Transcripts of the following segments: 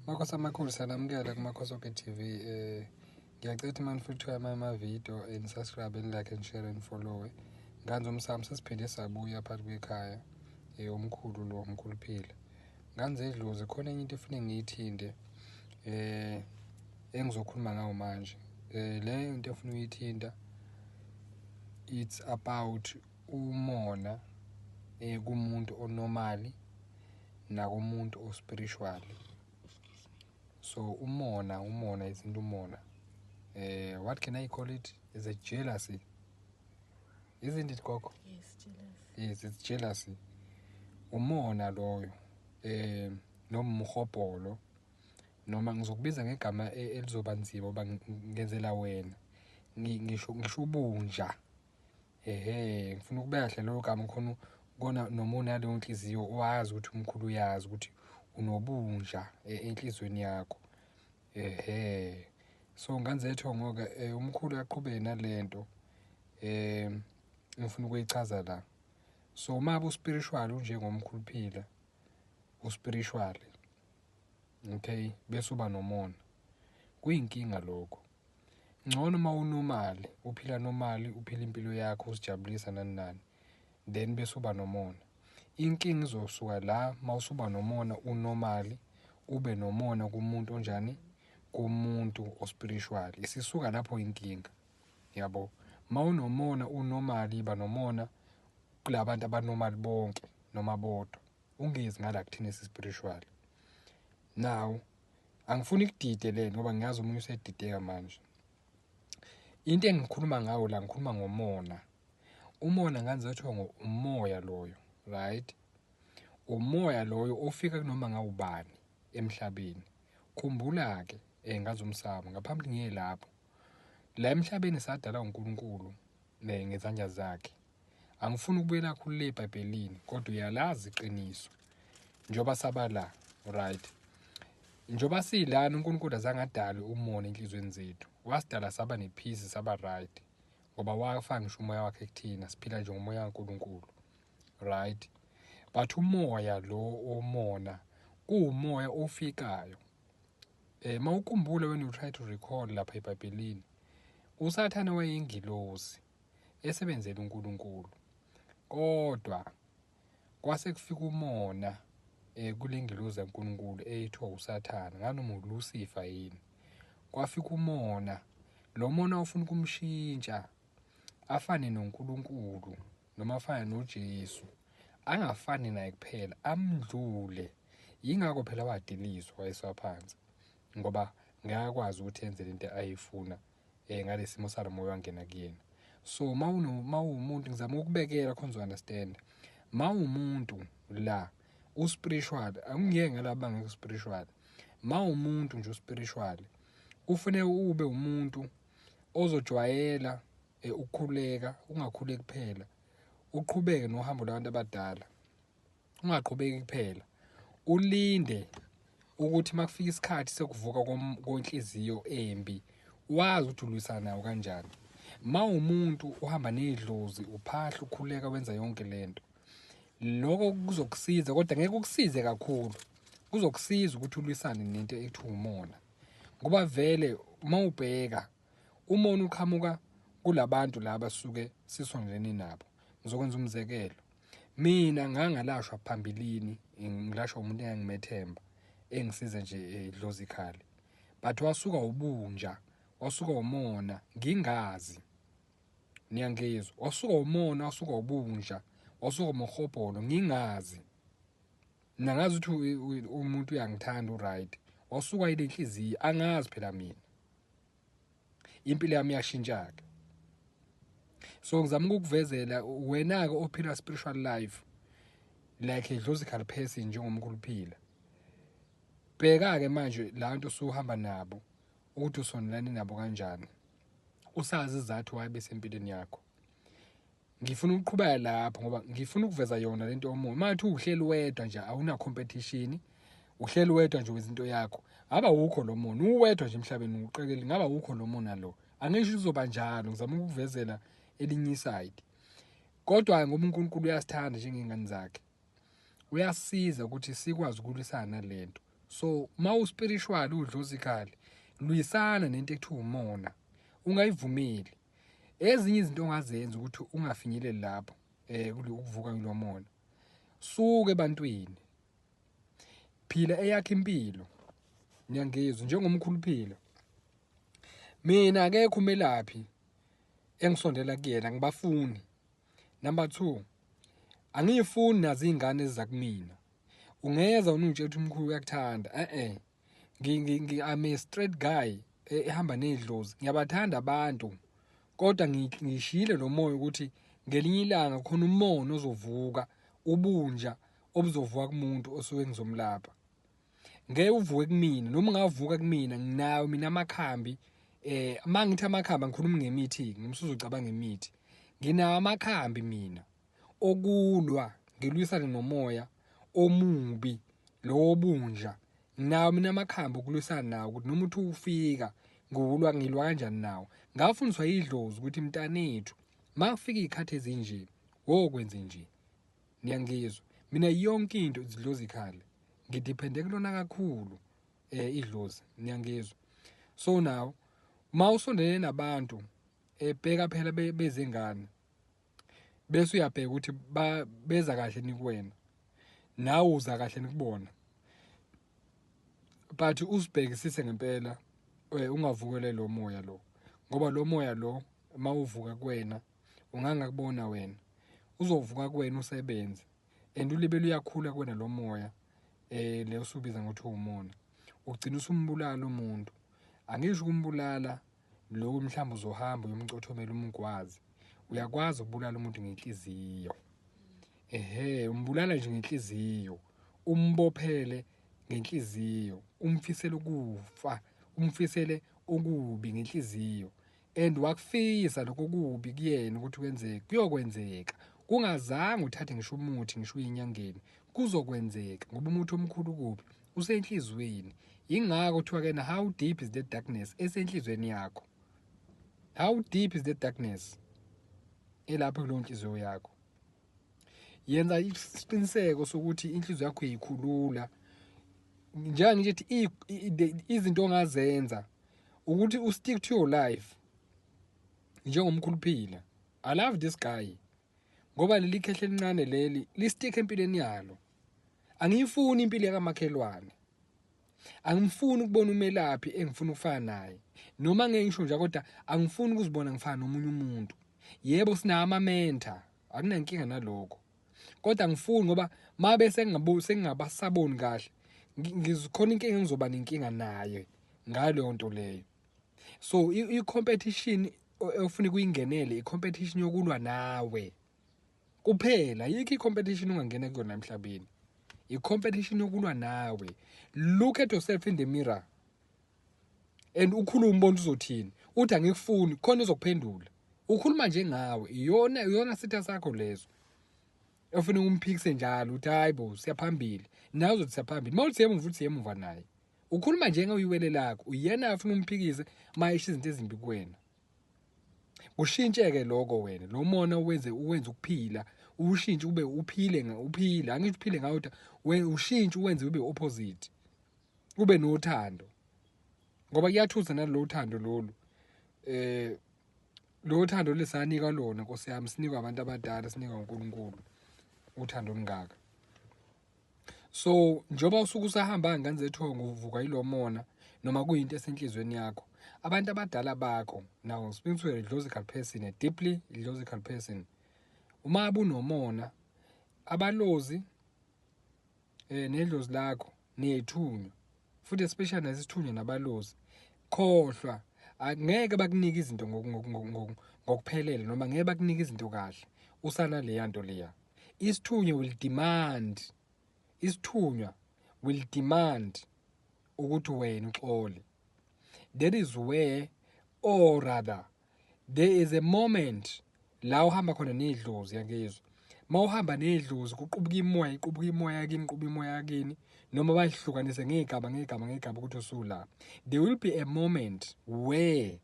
Makhosi amakhulu sanamukela kuMakhosoke TV. Ngiyacela manifuthiwe ama-video and subscribe and like and share and follow. Nganze umsamo sesiphinde sabuya phakathi kwekhaya. Umkhulu lo umkhulu phila. Nganze edlozi khona enye into efuna ngiyithinde engizokhuluma ngayo manje. Le into efuna uyithinta it's about umona kumuntu onormally nakumuntu ospiritual. So umona izinto umona. What can I call it? Is a jealousy. Isn't it, Coco? Yes, jealousy. Yes, it's jealousy. Umona loyo noma umhobholo noma ngizokubiza ngegama elizoba nzima oba ngenzela wena. Ngisho ubunja. Ngifuna ukubeka kahle lo gama khona ukona noma unaleyo inhliziyo owazi ukuthi umkhulu uyazi ukuthi unobunja enhlizweni yakho. So nganze ethongoke umkhulu yaqhubeka nalento ngifuna ukuyichaza la. So mabe uspiritual unjengomkhulu phila uspiritual, okay, bese uba nomona kuyinkinga lokho. Ngcono uma unormal uphila normal uphila impilo yakho usijabulisa nani then bese uba nomona. Inkinga izosuka la mawusuba nomona unormal ube nomona kumuntu onjani kumuntu ospiritual. Isisuka lapho inkinga. Yabo. Mawunomona unormal iba nomona kulabantu abanormal bonke noma bodwa. Ungezi ngala kuthina spiritual. Now angifuni ukudide le ngoba ngiyazi umunye usedideka manje. Into engikhuluma ngayo la ngikhuluma ngomona. Umona nganze ethongo umoya loyo, right? Umoya loyo ofika kunoma ngawubani emhlabeni. Khumbula ke ngazi umsamo ngaphambi ngiye lapho. La emhlabeni sadala uNkulunkulu ngezandla zakhe. Angifuni ukubuyela kakhulu le eBhayibhelini kodwa uyalazi iqiniso. Njoba sabala, right? Njoba silana uNkulunkulu azangadala umona enhlizweni zethu. Wasidala saba nepeace saba right. Ngoba wafanga ngisho umoya wakhe kuthina siphila nje ngomoya kaNkulunkulu. Right? But umoya lo omona kuumoya ofikayo. Mawukhumbule when you try to recall lapha eBhayibhelini uSathane wayeyingilosi esebenzela uNkulunkulu. Kodwa kwase kufika umona kulengilosi kaNkulunkulu eyithiwa uSathane nganoma uLucifer yini. Kwafika umona lo mona ufuna ukumshintsha afane noNkulunkulu noma afane noJesu. Angafani naye kuphela amdlule. Yingakho phela wadiliswa wayesaphansi ngoba ngiyakwazi ukuthi enze into ayifuna ngalesimo salomoya wangena kuyena. So mawumuntu ngizama ukubekela khona uunderstand. Mawumuntu la uspiritual angiyeke ngalaba ngeke spiritual. Mawumuntu nje uspiritual ufune ube umuntu ozojwayela ukukhuleka, ungakhuleki kuphela. Uqhubeke nohambo labantu abadala. Ungaqhubeki kuphela. Ulinde ukuthi makufika isikhathi sokuvuka kwenhliziyo embi, wazi ukuthi ulwisana nayo kanjani. Mawumuntu uhamba nedlozi, uphahla ukhuleka wenza yonke lento. Lokho kuzokusiza kodwa ngeke ukusize kakhulu. Kuzokusiza ukuthi ulwisane nento ethi umona. Ngoba vele mawubheka umona uqhamuka kulabantu laba suke sisondelene nabo. Ngizokwenza umzekelo. Mina ngangalashwa phambilini, ngilashwa umuntu engangimethemba, engisiza nje edlozically. But wasuka ubunja, wasuka umona, ngingazi. Niyangizwa, wasuka umona, wasuka ubunja, wasuka umhobholo, ngingazi. Nangazi ukuthi umuntu uyangithanda uright. Wasuka ile inhliziyo, angazi phela mina. Impilo yami yashintsha ke. So ngizama ukukuvezela wena ke ophila spiritual life like a logical person njengomkhulu phila. Bheka ke manje labantu osuhamba nabo ukuthi usondelane nabo kanjani. Usazi izathu waye besempilweni yakho. Ngifuna ukuqhubeka lapho ngoba ngifuna ukuveza yona lento yomoya. Manje uhleli wedwa nje awuna competition. Uhleli wedwa nje wezinto yakho. Ngaba ukho lo mona, uwedwa nje emhlabeni uqekeli ngaba ukho lo mona lo. Angisho uzoba njalo, ngizama ukukuvezela elinye iside. Kodwa ngoba uNkulunkulu uyasithanda njengengane zakhe. Uyasiza ukuthi sikwazi ukulwisana nalento. So spiritual udlozikhali luyisana nento ekuthiwa umona, ungayivumeli. Ezinye izinto ongazenza ukuthi ungafinyeleli lapho ukuvuka kulomona, suke ebantwini, phila eyakhe impilo. Ngiyangizwa njengomkhuluphila, mina akekho umelaphi engisondela kuyena, ngibafuni. Number 2, angiyifuni nazo izingane eziza kumina. Ungeza unutshela ukuthi umkhulu uyakuthanda. I'm a straight guy ehamba nedlozi. Ngiyabathanda abantu, kodwa ngishile lo moya ukuthi ngelinye ilanga khona umono ozovuka, ubunja obuzovuka kumuntu osuke ngizomlapha. Ngeke uvuke kumina, noma ungavuka kumina nginawo mina amakhambi. Mangithi amakhambi angikhulumi ngemithi, ngimsuzocabanga ngemithi. Nginawo amakhambi mina okulwa, ngilwisana nomoya omubi lo obunja. Nginawo mina amakhambi okulwisana nawo ukuthi noma uthi ufika ngilwa kanjani nawo. Ngafundiswa idlozi ukuthi mntanethu, makufika izikhathi ezinje wokwenze nje. Niyangizwa, mina yonke into idlozikhali ngidepende kulona kakhulu idlozi. Niyangizwa. So now usondele nabantu bheka phela bezengane, bese uyabheka ukuthi beza kahle nikuwena, nawe uza kahle nikubona. But usibhekisise ngempela ungavukele lo moya lo, ngoba lo moya lo mawuvuka kuwena ungangakubona wena, uzovuka kuwena usebenze, and ulibele uyakhula kuwena lo moya leyo usubiza ngokuthi umona, ugcina usumbulala umuntu. Angisho ukumbulala lo mhlawumbe uzohamba uyomcothomela umgwazi, uyakwazi ukubulala umuntu ngenhliziyo. Umbulala nje ngenhliziyo, umbophele ngenhliziyo, umfisele ukufa, umfisele okubi ngenhliziyo, and wakufisa lokho kubi kuyena ukuthi kwenzeke, kuyokwenzeka. Kungazange uthathe ngisho umuthi ngisho uyinyangeni, kuzokwenzeka ngoba umuthi omkhulu kubi usenhlizweni. Ingakho kuthiwa kena, how deep is the darkness? Esenhlizweni yakho. How deep is the darkness? Elapho kulo nhliziyo yakho. Yenza isiqiniseko sokuthi inhliziyo yakho iyikhulula. Njengoba ngithi izinto ongazenza ukuthi stick to your life. Njengomkhuluphila, I love this guy ngoba leli khehle elincane leli listick empilweni yalo. Angiyifuni impilo yakamakhelwane, angifuni ukubona umelaphi engifuna ukufana naye, noma ngeke ngisho nje kodwa angifuni ukuzibona ngifana nomunye umuntu. Yebo sina ama-mentor, akunankinga nalokho, kodwa angifuni ngoba mabe sengingabasaboni kahle, ngizikhona inkinga engizoba nenkinga naye ngaleyo nto leyo. So i-competition ofuna kuyingenele, i-competition yokulwa nawe kuphela. Yikho i-competition ungangena kuyona emhlabeni, i-competition yokulwa nawe. Look at yourself in the mirror and ukhulume umbona uzothini. Uthi angikufuni, khona uzokuphendula. Ukhuluma nje ngawe, iyona sitha sakho lezo. Ufuna umphikise njalo uthi hayibo siyaphambili, nawe uzothi siyaphambili. Mawuthi yemva uthi yemva naye. Ukhuluma nje ngawiwele lakho, uyena ufuna umphikise mayisho izinto ezimbi kuwena. Ushintshe ke lokho wena, lo mona uwenze ukuphila, ushintshe ube uphile, angithi uphile ngawo kodwa ushintshe uwenze ube opposite. Ube nothando. Ngoba kuyathusa nalo thando lolu. Lo thando lesanika lona Nkosi yami, sinikwa abantu abadala, sinikwa uNkulunkulu uthando olungaka. So njoba usuku usahamba ngane zethongo uvuka yilomona noma kuyinto esenhlizweni yakho, abantu abadala bakho, now speaking to a logical person, a deeply logical person, uma unomona, abalozi nedlozi lakho niyethunywa, futhi especially nasithunywa nabalozi, khohlwa angeke bakunike izinto ngokuphelele noma ngeke bakunike izinto kahle usana le yanto leya. Isithunywa will demand ukuthi wena uxole. That is where, or rather there is a moment la uhamba khona nedlozi. Yangizwa, mawuhamba nedlozi kuqubuka imoya yakini, noma bayihlukanise ngegaba ukuthi usula. There will be a moment where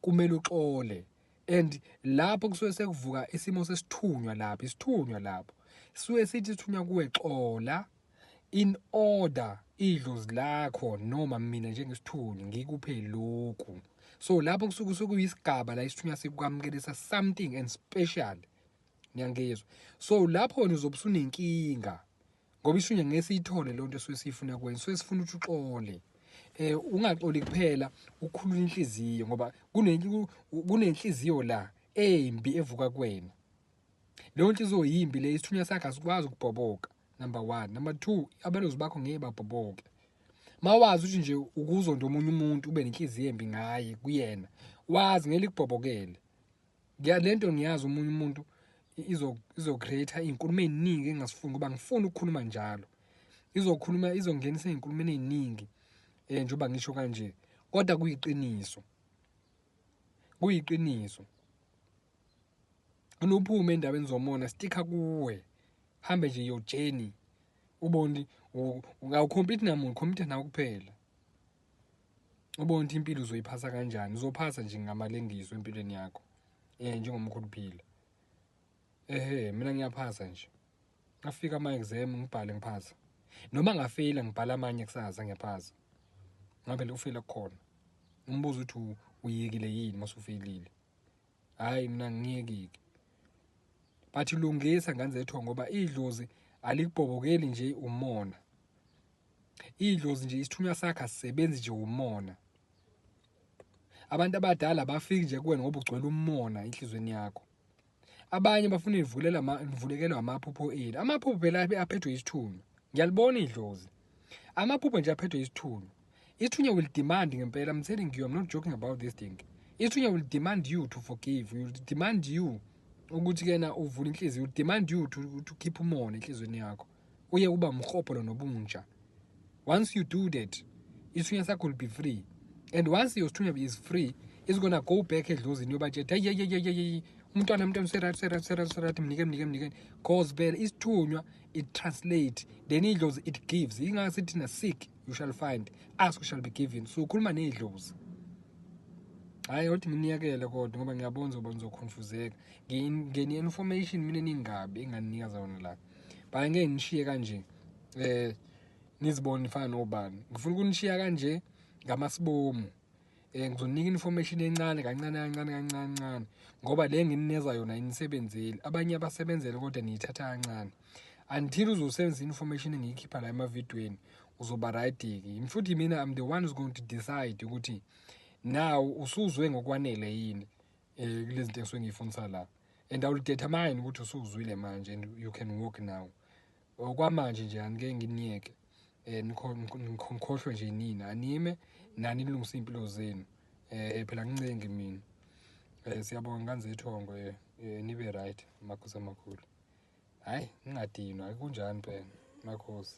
kumele uxole, and lapho kusuke sekuvuka isimo sesithunywa lapho, isithunywa lapho suke sithi sithunywa kuwe xola, in order idlozi lakho noma mina njengesithunywa ngikuphe lokhu. So lapho kusuke kuyisigaba la isithunywa sikwamukelisa something and special. Niyangizwa? So lapho nizobe sunenkinga. Ngoba isithunywa ngeke siyithole le nto esifuna kwenza. So sifuna ukuthi uxole. Ungaxoli kuphela ukukhulula inhliziyo ngoba kunenhliziyo la embi evuka kuwena. Leyo nhliziyo yimbi le isithunywa sakhe asikwazi ukubhoboka. Number 1. Number 2, abelozi bakho ngeke babhoboke. Mawazi ukuthi nje ukuzonda omunye umuntu ube nenhliziyo embi ngaye kuyena. Wazi ngeke likubhobokele. Lento ngiyazi omunye umuntu izo-create izinkulumo eziningi engasifuni ngoba ngifuna ukukhuluma njalo. Izongenisa izinkulumeni eziningi njengoba ngisho kanje. Kodwa kuyiqiniso. Kuyiqiniso. Unophume endaweni zomona sticka kuwe. Hambe nje your journey. Ubone ungawucompete namuntu, compete nawe kuphela. Ubone impilo uzoyiphasa kanjani. Uzophasa nje ngamalengiso empilweni yakho. Njengomkhuluphila. Mina ngiyaphasa nje. Ngafika ama-exam ngibhale ngiphasa. Noma ngafeyila ngibhala amanye kusasa ngiyaphasa. Ngabe lokufeyila kukhona. Umbuzo uthi uyekile yini masufeyilile. Hayi mina ngiyekile. Bathi lungisa nganzetho ngoba idlozi alikubhobokeli nje umona. Idlozi nje isithunywa sakhe asisebenzi nje umona. Abantu abadala bafiki nje kuwena ngoba ugcwele umona enhlizweni yakho. Abanye bafuna ivulekelwa amaphupho eni. Amaphupho phela aphethwe isithunywa. Ngiyalibona idlozi. Amaphupho nje aphethwe isithunywa. Isithunywa will demand ngempela. I'm telling you, I'm not joking about this thing. Isithunywa will demand you to forgive. Will demand you ukuthi kena uvule inhliziyo. Will demand you to keep umona enhlizweni yakho. Uye uba umkhopho nobunja. Once you do that, isithunywa sakho will be free. And once your isithunywa is free, it's gonna go back edlozini yobatshela hey umntwana serat mnike cause vele isithunywa it translate, then idlozi it gives. Ingasithi thina seek you shall find, ask you shall be given. So ukhuluma nedlozi. Hayi uthi nginiyekele kodwa ngoba ngiyabonza uba nizoconfuseka. Ngeni information mina ningabe enganinika zona la. Ba ngeke ngishiye kanje. Nizibone ifana nobani. Ngifuna ukunishiya kanje ngamasibomu. Ngizonika information encane kancane ngoba le nginikeza yona inisebenzeli. Abanye abasebenzele kodwa niyithatha kancane. Until uzosebenzisa information engiyikhipha la emavidweni uzoba right-ke. Futhi mina I'm the one who's going to decide ukuthi now usuzwe ngokwanele yini kulezi zinto engisoke ngifundisa la. And I will determine ukuthi usuzwile manje and you can walk now. Okwamanje nje angeke nginiyeke. Ngikhohlwe nje nina anime nani nilungisa impilo zenu. Phela ngincenge mina. Siyabonga nganzethongo nibe right makhosi amakhulu. Hayi ngingadinwa kunjani phela makhosi.